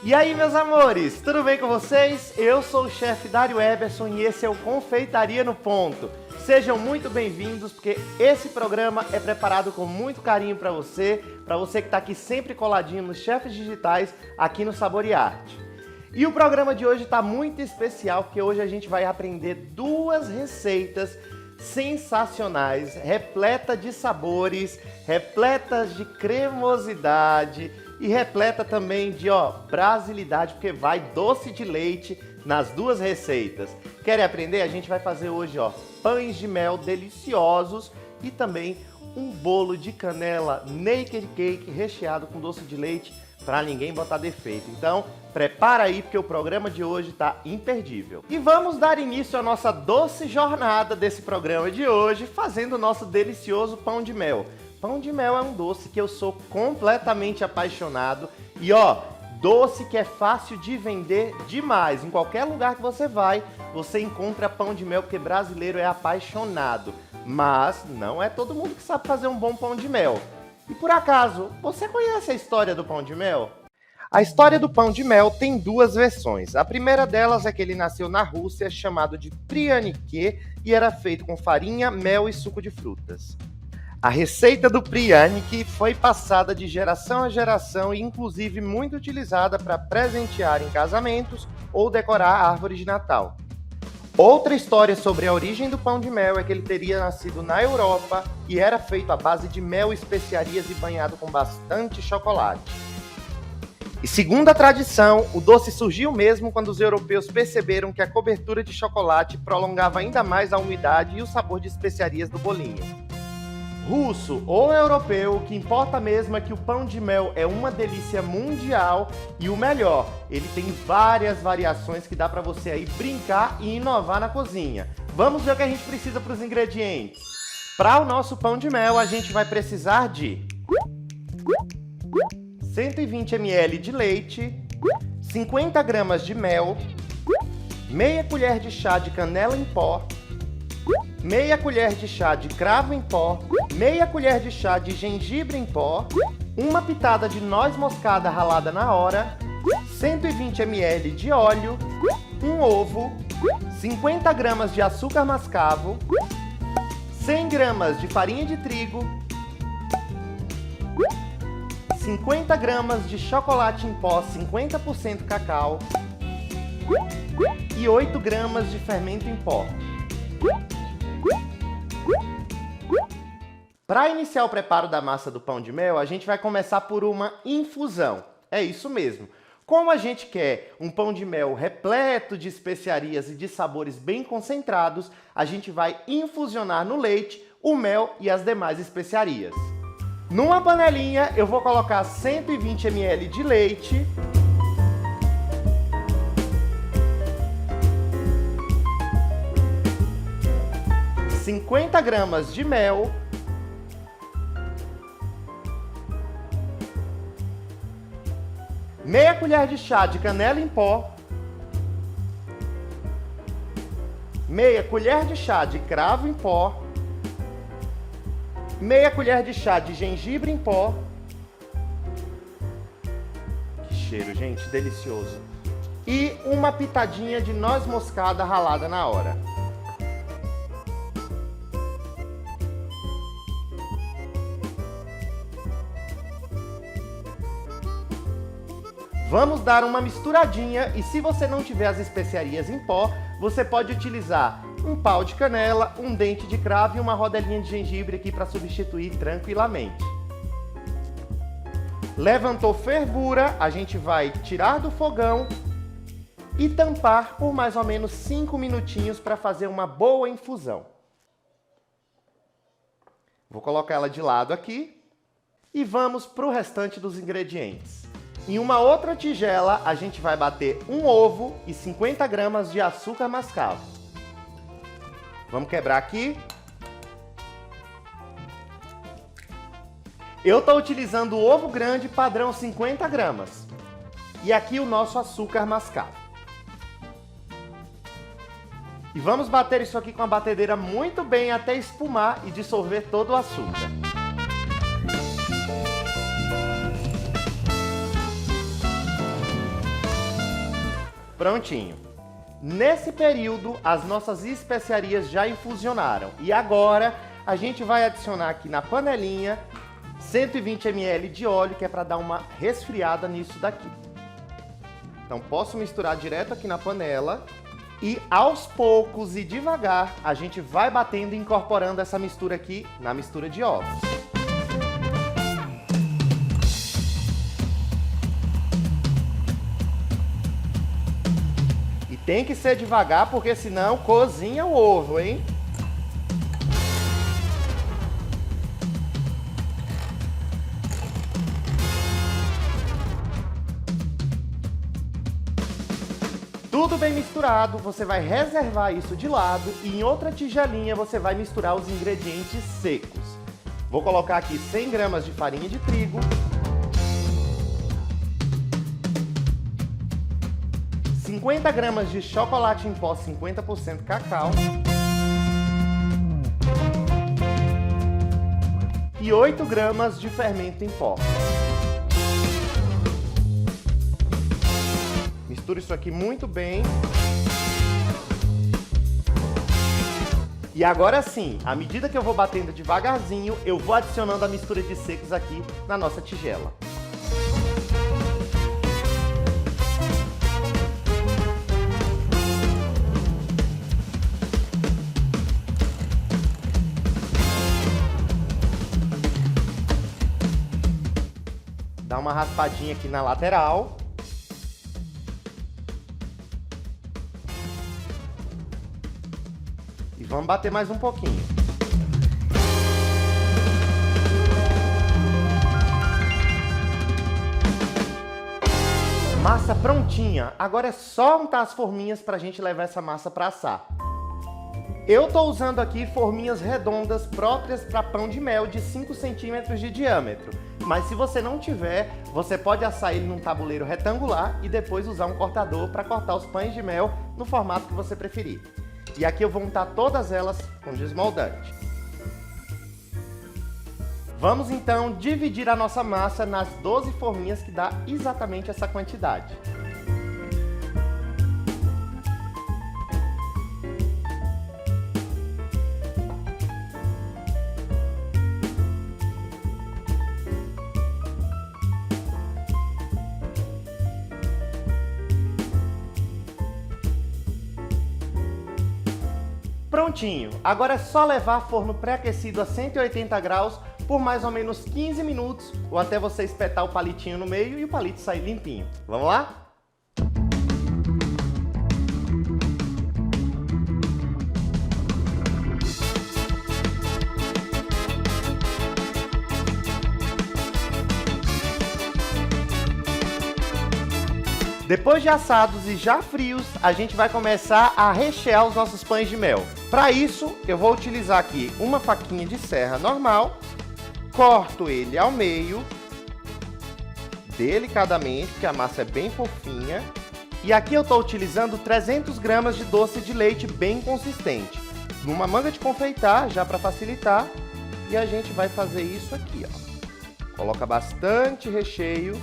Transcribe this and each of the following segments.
E aí, meus amores, tudo bem com vocês? Eu sou o chefe Dário Eberson e esse é o Confeitaria no Ponto. Sejam muito bem-vindos, porque esse programa é preparado com muito carinho para você que está aqui sempre coladinho nos chefes digitais aqui no Sabor e Arte. E o programa de hoje está muito especial, porque hoje a gente vai aprender duas receitas sensacionais, repletas de sabores, repletas de cremosidade e repleta também de brasilidade, porque vai doce de leite nas duas receitas. Querem aprender? A gente vai fazer hoje pães de mel deliciosos e também um bolo de canela naked cake recheado com doce de leite para ninguém botar defeito. Então, prepara aí porque o programa de hoje tá imperdível. E vamos dar início à nossa doce jornada desse programa de hoje, fazendo o nosso delicioso pão de mel. Pão de mel é um doce que eu sou completamente apaixonado e doce que é fácil de vender demais. Em qualquer lugar que você vai, você encontra pão de mel, porque brasileiro é apaixonado. Mas não é todo mundo que sabe fazer um bom pão de mel. E por acaso, você conhece a história do pão de mel? A história do pão de mel tem duas versões. A primeira delas é que ele nasceu na Rússia, chamado de pryaniki, e era feito com farinha, mel e suco de frutas. A receita do pryaniki foi passada de geração a geração e inclusive muito utilizada para presentear em casamentos ou decorar árvores de Natal. Outra história sobre a origem do pão de mel é que ele teria nascido na Europa e era feito à base de mel, especiarias e banhado com bastante chocolate. E segundo a tradição, o doce surgiu mesmo quando os europeus perceberam que a cobertura de chocolate prolongava ainda mais a umidade e o sabor de especiarias do bolinho. Russo ou europeu, o que importa mesmo é que o pão de mel é uma delícia mundial e o melhor, ele tem várias variações que dá para você aí brincar e inovar na cozinha. Vamos ver o que a gente precisa para os ingredientes. Para o nosso pão de mel, a gente vai precisar de 120 ml de leite, 50 gramas de mel, meia colher de chá de canela em pó, meia colher de chá de cravo em pó, meia colher de chá de gengibre em pó, uma pitada de noz moscada ralada na hora, 120 ml de óleo, um ovo, 50 gramas de açúcar mascavo, 100 gramas de farinha de trigo, 50 gramas de chocolate em pó 50% cacau e 8 gramas de fermento em pó. Para iniciar o preparo da massa do pão de mel, a gente vai começar por uma infusão. É isso mesmo. Como a gente quer um pão de mel repleto de especiarias e de sabores bem concentrados, a gente vai infusionar no leite o mel e as demais especiarias. Numa panelinha, eu vou colocar 120 ml de leite, ,50 gramas de mel, meia colher de chá de canela em pó, meia colher de chá de cravo em pó, meia colher de chá de gengibre em pó. Que cheiro, gente, delicioso. E uma pitadinha de noz moscada ralada na hora. Vamos dar uma misturadinha e se você não tiver as especiarias em pó, você pode utilizar um pau de canela, um dente de cravo e uma rodelinha de gengibre aqui para substituir tranquilamente. Levantou fervura, a gente vai tirar do fogão e tampar por mais ou menos 5 minutinhos para fazer uma boa infusão. Vou colocar ela de lado aqui e vamos para o restante dos ingredientes. Em uma outra tigela, a gente vai bater um ovo e 50 gramas de açúcar mascavo. Vamos quebrar aqui. Eu estou utilizando o ovo grande padrão 50 gramas. E aqui o nosso açúcar mascavo. E vamos bater isso aqui com a batedeira muito bem até espumar e dissolver todo o açúcar. Prontinho. Nesse período, as nossas especiarias já infusionaram. E agora, a gente vai adicionar aqui na panelinha 120 ml de óleo, que é para dar uma resfriada nisso daqui. Então, posso misturar direto aqui na panela. E aos poucos e devagar, a gente vai batendo e incorporando essa mistura aqui na mistura de ovos. E tem que ser devagar, porque senão cozinha o ovo, hein? Tudo bem misturado, você vai reservar isso de lado e em outra tigelinha você vai misturar os ingredientes secos. Vou colocar aqui 100 gramas de farinha de trigo, 50 gramas de chocolate em pó 50% cacau e 8 gramas de fermento em pó. Mistura isso aqui muito bem. E agora sim, à medida que eu vou batendo devagarzinho, eu vou adicionando a mistura de secos aqui na nossa tigela. Dá uma raspadinha aqui na lateral. E vamos bater mais um pouquinho. Massa prontinha. Agora é só untar as forminhas para a gente levar essa massa para assar. Eu estou usando aqui forminhas redondas próprias para pão de mel de 5 centímetros de diâmetro. Mas se você não tiver, você pode assar ele num tabuleiro retangular e depois usar um cortador para cortar os pães de mel no formato que você preferir. E aqui eu vou untar todas elas com desmoldante. Vamos então dividir a nossa massa nas 12 forminhas, que dá exatamente essa quantidade. Prontinho! Agora é só levar forno pré-aquecido a 180 graus por mais ou menos 15 minutos, ou até você espetar o palitinho no meio e o palito sair limpinho. Vamos lá? Depois de assados e já frios, a gente vai começar a rechear os nossos pães de mel. Para isso, eu vou utilizar aqui uma faquinha de serra normal, corto ele ao meio, delicadamente, porque a massa é bem fofinha. E aqui eu estou utilizando 300 gramas de doce de leite bem consistente, numa manga de confeitar, já para facilitar. E a gente vai fazer isso aqui, ó. Coloca bastante recheio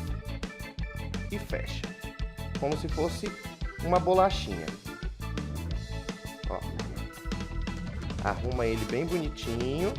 e fecha, como se fosse uma bolachinha. Ó. Arruma ele bem bonitinho.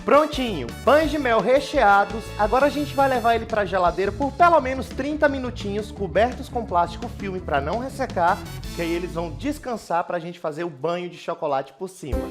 Prontinho, pães de mel recheados. Agora a gente vai levar ele para a geladeira por pelo menos 30 minutinhos, cobertos com plástico filme para não ressecar, que aí eles vão descansar para a gente fazer o banho de chocolate por cima.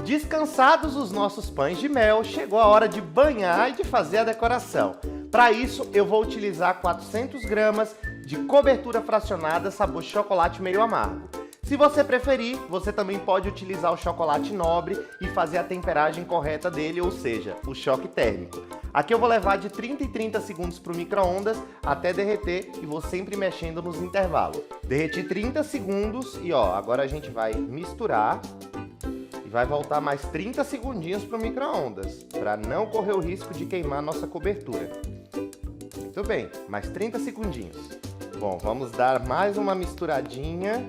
Descansados os nossos pães de mel, chegou a hora de banhar e de fazer a decoração. Para isso, eu vou utilizar 400 gramas de cobertura fracionada sabor chocolate meio amargo. Se você preferir, você também pode utilizar o chocolate nobre e fazer a temperagem correta dele, ou seja, o choque térmico. Aqui eu vou levar de 30 em 30 segundos para o micro-ondas até derreter e vou sempre mexendo nos intervalos. Derreti 30 segundos e ó, agora a gente vai misturar e vai voltar mais 30 segundinhos para o micro-ondas, para não correr o risco de queimar a nossa cobertura. Muito bem, mais 30 segundinhos. Bom, vamos dar mais uma misturadinha.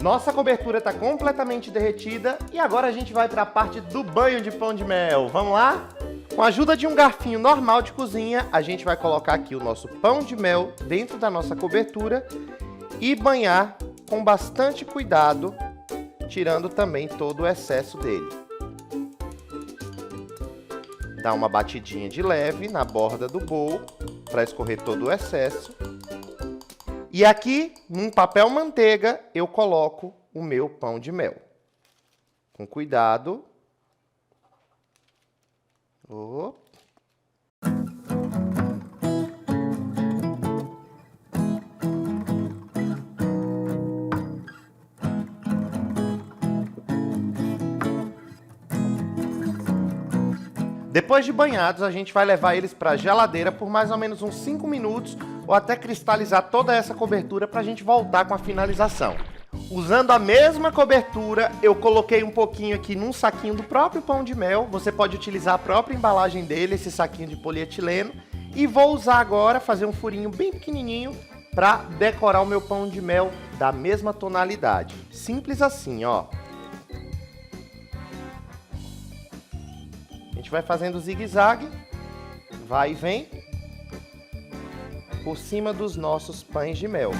Nossa cobertura está completamente derretida e agora a gente vai para a parte do banho de pão de mel. Vamos lá? Com a ajuda de um garfinho normal de cozinha, a gente vai colocar aqui o nosso pão de mel dentro da nossa cobertura e banhar com bastante cuidado, tirando também todo o excesso dele. Dá uma batidinha de leve na borda do bowl para escorrer todo o excesso. E aqui, num papel manteiga, eu coloco o meu pão de mel. Com cuidado. Depois de banhados, a gente vai levar eles para a geladeira por mais ou menos uns 5 minutos ou até cristalizar toda essa cobertura para a gente voltar com a finalização. Usando a mesma cobertura, eu coloquei um pouquinho aqui num saquinho do próprio pão de mel. Você pode utilizar a própria embalagem dele, esse saquinho de polietileno. E vou usar agora, fazer um furinho bem pequenininho para decorar o meu pão de mel da mesma tonalidade. Simples assim, ó. A gente vai fazendo zigue-zague, vai e vem, por cima dos nossos pães de mel.